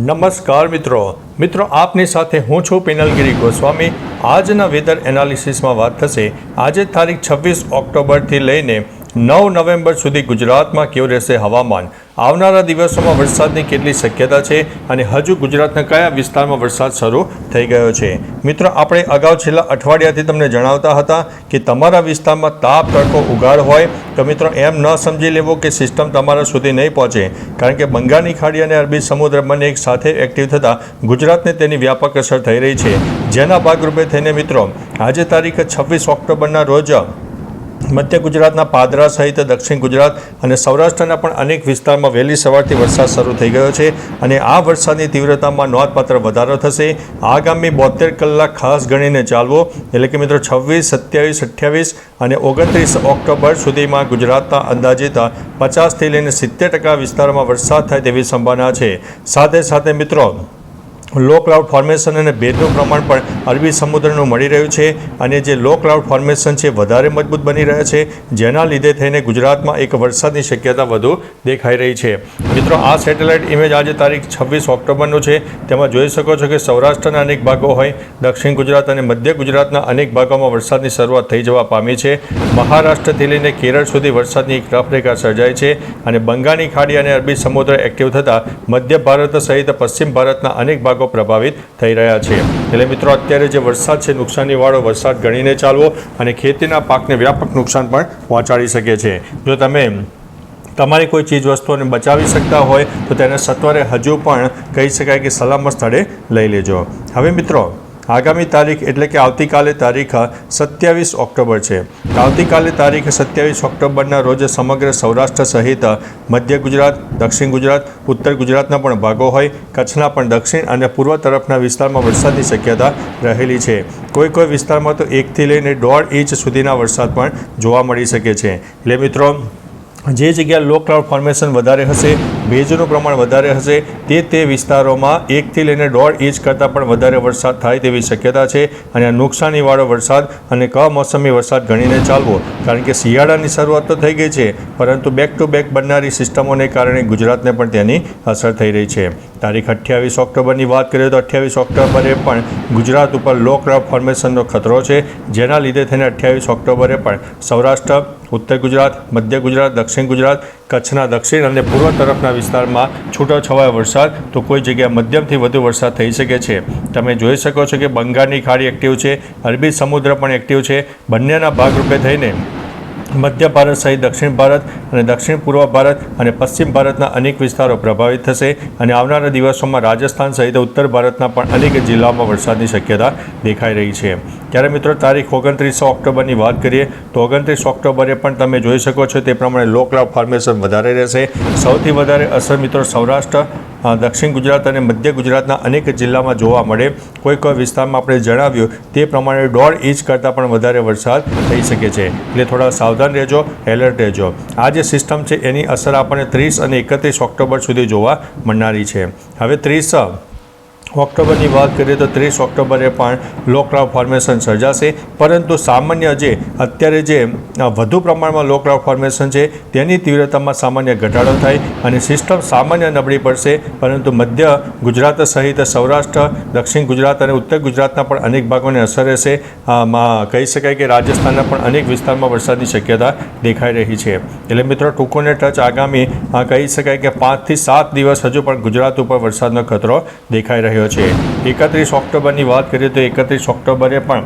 નમસ્કાર મિત્રો આપની સાથે હું છું પિનલગીરી ગોસ્વામી। આજના વેધર એનાલિસિસમાં વાત થશે આજે તારીખ 26 ઓક્ટોબરથી લઈને 9 નવેમ્બર સુધી ગુજરાતમાં કેવું રહેશે હવામાન, આવનારા દિવસોમાં વરસાદની કેટલી શક્યતા છે અને હજુ ગુજરાતના કયા વિસ્તારમાં વરસાદ શરૂ થઈ ગયો છે। મિત્રો, આપણે અગાઉ છેલ્લા અઠવાડિયાથી તમને જણાવતા હતા કે તમારા વિસ્તારમાં તાપ તડકો ઉગાડ હોય તો મિત્રો એમ ન સમજી લેવો કે સિસ્ટમ તમારા સુધી નહીં પહોંચે, કારણ કે બંગાળની ખાડી અને અરબી સમુદ્ર બંને એક સાથે એક્ટિવ થતાં ગુજરાતને તેની વ્યાપક અસર થઈ રહી છે, જેના ભાગરૂપે થઈને મિત્રો આજે તારીખ 26 ઓક્ટોબરના રોજ મધ્ય ગુજરાતના પાદરા સહિત દક્ષિણ ગુજરાત અને સૌરાષ્ટ્રના પણ અનેક વિસ્તારમાં વહેલી સવારથી વરસાદ શરૂ થઈ ગયો છે અને આ વરસાદની તીવ્રતામાં નોંધપાત્ર વધારો થશે। આગામી 72 કલાક ખાસ ગણીને ચાલવો, એટલે કે મિત્રો 26, 27, 28 અને 29 ઓક્ટોબર સુધીમાં ગુજરાતના અંદાજિત 50થી લઈને 70% વિસ્તારોમાં વરસાદ થાય તેવી સંભાવના છે। સાથે સાથે મિત્રો લો ક્લાઉડ ફોર્મેશન અને ભેજનું પ્રમાણ પણ અરબી સમુદ્રનું મળી રહ્યું છે અને જે લો ક્લાઉડ ફોર્મેશન છે વધારે મજબૂત બની રહ્યા છે, જેના લીધે થઈને ગુજરાતમાં એક વરસાદની શક્યતા વધુ દેખાઈ રહી છે। મિત્રો, આ સેટેલાઇટ ઇમેજ આજે તારીખ 26 ઓક્ટોબરનું છે, તેમાં જોઈ શકો છો કે સૌરાષ્ટ્રના અનેક ભાગો હોય, દક્ષિણ ગુજરાત અને મધ્ય ગુજરાતના અનેક ભાગોમાં વરસાદની શરૂઆત થઈ જવા પામી છે। મહારાષ્ટ્રથી લઈને કેરળ સુધી વરસાદની એક રફ રેખા સર્જાય છે અને બંગાળની ખાડી અને અરબી સમુદ્ર એક્ટિવ થતાં મધ્ય ભારત સહિત પશ્ચિમ ભારતના અનેક ભાગો પ્રભાવિત થઈ રહ્યા છે। એટલે મિત્રો, અત્યારે જે વરસાદ છે નુકસાનીવાળો વરસાદ ગણીને ચાલવો અને ખેતીના પાકને વ્યાપક નુકસાન પણ પહોંચાડી શકે છે। જો તમે તમારી કોઈ ચીજ વસ્તુઓને બચાવી શકતા હોય તો તેને સત્વરે હજુ પણ કહી શકાય કે સલામત સ્થળે લઈ લેજો। હવે મિત્રો, આગામી તારીખ એટલે કે આવતીકાલે તારીખ 27 ઓક્ટોબર છે। આવતીકાલે તારીખ 27 ઓક્ટોબરના રોજ સમગ્ર સૌરાષ્ટ્ર સહિત મધ્ય ગુજરાત, દક્ષિણ ગુજરાત, ઉત્તર ગુજરાતના પણ ભાગો હોય, કચ્છના પણ દક્ષિણ અને પૂર્વ તરફના વિસ્તારમાં વરસાદની શક્યતા રહેલી છે। કોઈ વિસ્તારમાં તો 1 થી લઈને 1.5 ઇંચ સુધીના વરસાદ પણ જોવા મળી શકે છે। એટલે મિત્રો, જે જગ્યાએ લો ક્લાઉડ ફોર્મેશન વધારે હશે, ભેજનું પ્રમાણ વધારે હશે, તે વિસ્તારોમાં 1 થી લઈને 1.5 ઇંચ કરતાં પણ વધારે વરસાદ થાય તેવી શક્યતા છે અને આ નુકસાનીવાળો વરસાદ અને કમોસમી વરસાદ ગણીને ચાલવો, કારણ કે શિયાળાની શરૂઆત તો થઈ ગઈ છે, પરંતુ બેક ટુ બેક બનનારી સિસ્ટમોને કારણે ગુજરાતને પણ તેની અસર થઈ રહી છે। તારીખ 28 ઓક્ટોબરની વાત કરીએ તો 28 ઓક્ટોબરે પણ ગુજરાત ઉપર લો ક્લાઉડ ફોર્મેશનનો ખતરો છે, જેના લીધે થઈને 28 ઓક્ટોબરે પણ સૌરાષ્ટ્ર, ઉત્તર ગુજરાત, મધ્ય ગુજરાત, દક્ષિણ ગુજરાત, કચ્છના દક્ષિણ અને પૂર્વ તરફના વિસ્તારમાં છૂટોછવાયો વરસાદ તો કોઈ જગ્યાએ મધ્યમથી વધુ વરસાદ થઈ શકે છે। તમે જોઈ શકો છો કે બંગાળની ખાડી એક્ટિવ છે, અરબી સમુદ્ર પણ એક્ટિવ છે, બંનેના ભાગરૂપે થઈને મધ્ય ભારત સહિત દક્ષિણ ભારત અને દક્ષિણ પૂર્વ ભારત અને પશ્ચિમ ભારતના અનેક વિસ્તારો પ્રભાવિત થશે અને આવનારા દિવસોમાં રાજસ્થાન સહિત ઉત્તર ભારતના પણ અનેક જિલ્લાઓમાં વરસાદની શક્યતા દેખાઈ રહી છે। ત્યારે મિત્રો, તારીખ 29 ઓક્ટોબરની વાત કરીએ તો 29 ઓક્ટોબરે પણ તમે જોઈ શકો છો તે પ્રમાણે લો ક્લાઉડ ફોર્મેશન વધારે રહેશે। સૌથી વધારે અસર મિત્રો સૌરાષ્ટ્ર, દક્ષિણ ગુજરાત અને મધ્ય ગુજરાતના અનેક જિલ્લામાં જોવા મળે। કોઈ વિસ્તારમાં આપણે જણાવ્યું તે પ્રમાણે 1.5 ઇંચ કરતાં પણ વધારે વરસાદ થઈ શકે છે, એટલે થોડા સાવધાન રહેજો, એલર્ટ રહેજો। આ જે સિસ્ટમ છે એની અસર આપણને 30 અને 31 ઓક્ટોબર સુધી જોવા મળનારી છે। હવે 30 ઓક્ટોબરની વાત કરીએ તો 30 ઓક્ટોબરે પણ લો ક્લાઉડ ફોર્મેશન સર્જાશે, પરંતુ સામાન્ય જે અત્યારે જે વધુ પ્રમાણમાં લો ક્લાઉડ ફોર્મેશન છે તેની તીવ્રતામાં સામાન્ય ઘટાડો થાય અને સિસ્ટમ સામાન્ય નબળી પડશે, પરંતુ મધ્ય ગુજરાત સહિત સૌરાષ્ટ્ર, દક્ષિણ ગુજરાત અને ઉત્તર ગુજરાતના પણ અનેક ભાગોને અસર રહેશે। કહી શકાય કે રાજસ્થાનના પણ અનેક વિસ્તારમાં વરસાદની શક્યતા દેખાઈ રહી છે। એટલે મિત્રો, ટૂંકોને ટચ આગામી કહી શકાય કે 5 થી 7 દિવસ હજુ પણ ગુજરાત ઉપર વરસાદનો ખતરો દેખાઈ રહ્યો છે। 31 ઓક્ટોબરની વાત કરીએ તો 31 ઓક્ટોબરે પણ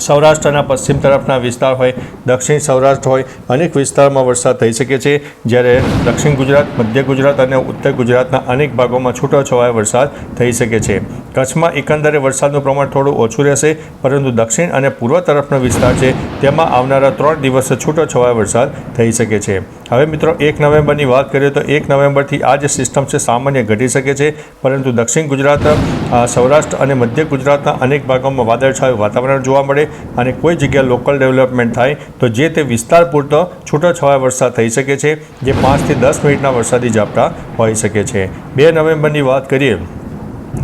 સૌરાષ્ટ્રના પશ્ચિમ તરફના વિસ્તાર હોય, દક્ષિણ સૌરાષ્ટ્ર હોય, અનેક વિસ્તારમાં વરસાદ થઈ શકે છે, જ્યારે દક્ષિણ ગુજરાત, મધ્ય ગુજરાત અને ઉત્તર ગુજરાતના અનેક ભાગોમાં છૂટોછવાયો વરસાદ થઈ શકે છે। કચ્છમાં એકંદરે વરસાદનું પ્રમાણ થોડું ઓછું રહેશે, પરંતુ દક્ષિણ અને પૂર્વ તરફનો વિસ્તાર છે તેમાં આવનારા 3 દિવસ છૂટોછવાયો વરસાદ થઈ શકે છે। હવે મિત્રો, 1 નવેમ્બરની વાત કરીએ તો 1 નવેમ્બરથી આ જે સિસ્ટમ છે સામાન્ય ઘટી શકે છે, પરંતુ દક્ષિણ ગુજરાત, સૌરાષ્ટ્ર અને મધ્ય ગુજરાતના અનેક ભાગોમાં વાદળછાયું વાતાવરણ જોવા મળે અને કોઈ જગ્યાએ લોકલ ડેવલપમેન્ટ થાય તો જે તે વિસ્તાર પૂરતો છૂટોછવાયો વરસાદ થઈ શકે છે, જે 5 થી 10 મિનિટના વરસાદી ઝાપટા હોઈ શકે છે। 2 નવેમ્બરની વાત કરીએ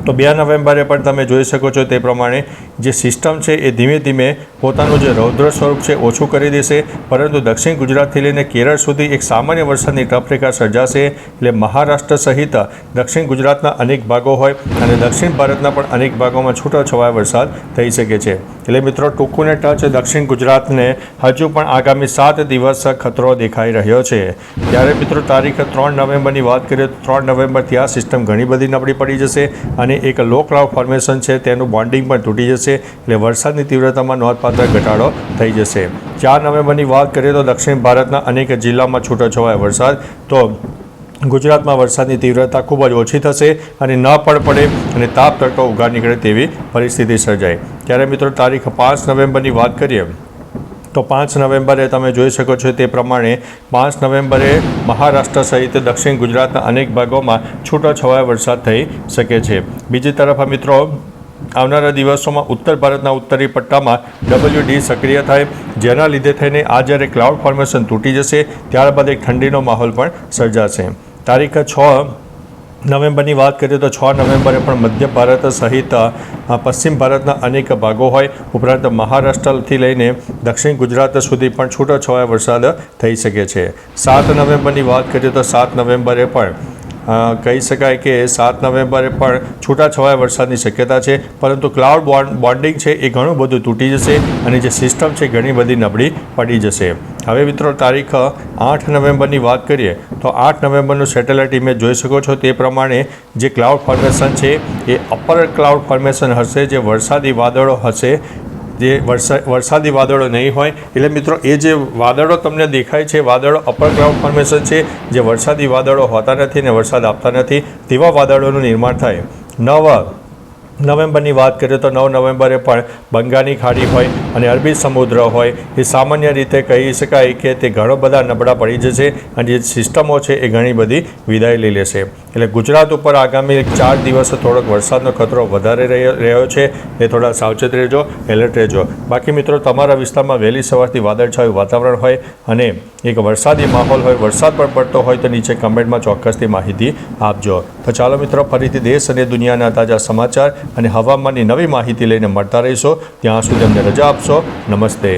તો 2 નવેમ્બરે પણ તમે જોઈ શકો છો તે પ્રમાણે જે સિસ્ટમ છે એ ધીમે ધીમે પોતાનું જે રૌદ્ર સ્વરૂપ છે ઓછું કરી દેશે, પરંતુ દક્ષિણ ગુજરાતથી લઈને કેરળ સુધી એક સામાન્ય વરસાદની ટફરેખા સર્જાશે. એટલે મહારાષ્ટ્ર સહિત દક્ષિણ ગુજરાતના અનેક ભાગો હોય અને દક્ષિણ ભારતના પણ અનેક ભાગોમાં છૂટોછવાયો વરસાદ થઈ શકે છે. એટલે મિત્રો ટૂંકુને ટચ દક્ષિણ ગુજરાતને હજુ પણ આગામી 7 દિવસ ખતરો દેખાઈ રહ્યો છે. ત્યારે મિત્રો તારીખ 3 નવેમ્બરની વાત કરીએ તો 3 નવેમ્બરથી આ સિસ્ટમ ઘણી બધી નબળી પડી જશે અને એક લો ક્લાઉડ ફોર્મેશન છે તેનું બોન્ડિંગ પણ તૂટી જશે. એટલે વરસાદની તીવ્રતામાં નોંધપાત્ર ઘટાડો થઈ જશે. 4 નવેમ્બરની વાત કરીએ તો દક્ષિણ ભારતના અનેક જિલ્લામાં છૂટોછવાયો વરસાદ. તો ગુજરાતમાં વરસાદની તીવ્રતા ખૂબ જ ઓછી થશે અને ન પણ પડે અને તાપ તડકો ઉગાર નીકળે તેવી પરિસ્થિતિ સર્જાય. ત્યારે મિત્રો તારીખ 5 નવેમ્બરની વાત કરીએ તો 5 નવેમ્બરે તમે જોઈ શકો છો તે પ્રમાણે 5 નવેમ્બરે મહારાષ્ટ્ર સહિત દક્ષિણ ગુજરાતના અનેક ભાગોમાં છૂટોછવાયો વરસાદ થઈ શકે છે. બીજી તરફ મિત્રો આવનારા દિવસોમાં ઉત્તર ભારતના ઉત્તરી પટ્ટામાં WD સક્રિય થાય, જેના લીધે થઈને આ જ્યારે ક્લાઉડ ફોર્મેશન તૂટી જશે ત્યારબાદ એક ઠંડીનો માહોલ પણ સર્જાશે. તારીખ 6 નવેમ્બરની વાત કરીએ તો 6 નવેમ્બરે પણ મધ્ય ભારત સહિત પશ્ચિમ ભારતના અનેક ભાગો હોય, ઉપરાંત મહારાષ્ટ્રથી લઈને દક્ષિણ ગુજરાત સુધી પણ છૂટોછવાયો વરસાદ થઈ શકે છે. 7 નવેમ્બરની વાત કરીએ તો 7 નવેમ્બરે પણ કહી શકાય કે 7 નવેમ્બરે પણ છૂટાછવાયા વરસાદની શક્યતા છે, પરંતુ ક્લાઉડ બોન્ડિંગ છે એ ઘણું બધું તૂટી જશે અને જે સિસ્ટમ છે ઘણી બધી નબળી પડી જશે. હવે મિત્રો તારીખ 8 નવેમ્બરની વાત કરીએ તો 8 નવેમ્બરનું સેટેલાઇટ ઇમેજ જોઈ શકો છો તે પ્રમાણે જે ક્લાઉડ ફોર્મેશન છે એ અપર ક્લાઉડ ફોર્મેશન હશે, જે વરસાદી વાદળો હશે, જે વરસાદી વાદળો નહીં હોય. એટલે મિત્રો એ જે વાદળો તમને દેખાય છે વાદળો અપર ક્લાઉડ ફોર્મેશન છે, જે વરસાદી વાદળો હોતા નથી ને વરસાદ આપતા નથી તેવા વાદળોનું નિર્માણ થાય. 9 નવેમ્બરની વાત કરીએ તો 9 નવેમ્બરે પણ બંગાળની ખાડી હોય અને અરબી સમુદ્ર હોય, એ સામાન્ય રીતે કહી શકાય કે તે ઘણો બધા નબળા પડી જશે અને જે સિસ્ટમો છે એ ઘણી બધી વિદાય લઈ લેશે. એટલે ગુજરાત ઉપર આગામી 4 દિવસ થોડોક વરસાદનો ખતરો વધારે રહ્યો છે, એ થોડા સાવચેત રહેજો, એલર્ટ રહેજો. બાકી મિત્રો તમારા વિસ્તારમાં વહેલી સવારથી વાદળછાયું વાતાવરણ હોય અને એક વરસાદી માહોલ હોય, વરસાદ પણ પડતો હોય તો નીચે કમેન્ટમાં ચોક્કસથી માહિતી આપજો. તો ચાલો મિત્રો ફરીથી દેશ અને દુનિયાના તાજા સમાચાર અને હવામાનની નવી માહિતી લઈને મળતા રહીશો. ત્યાં સુધી અમને રજા આપશો. નમસ્તે.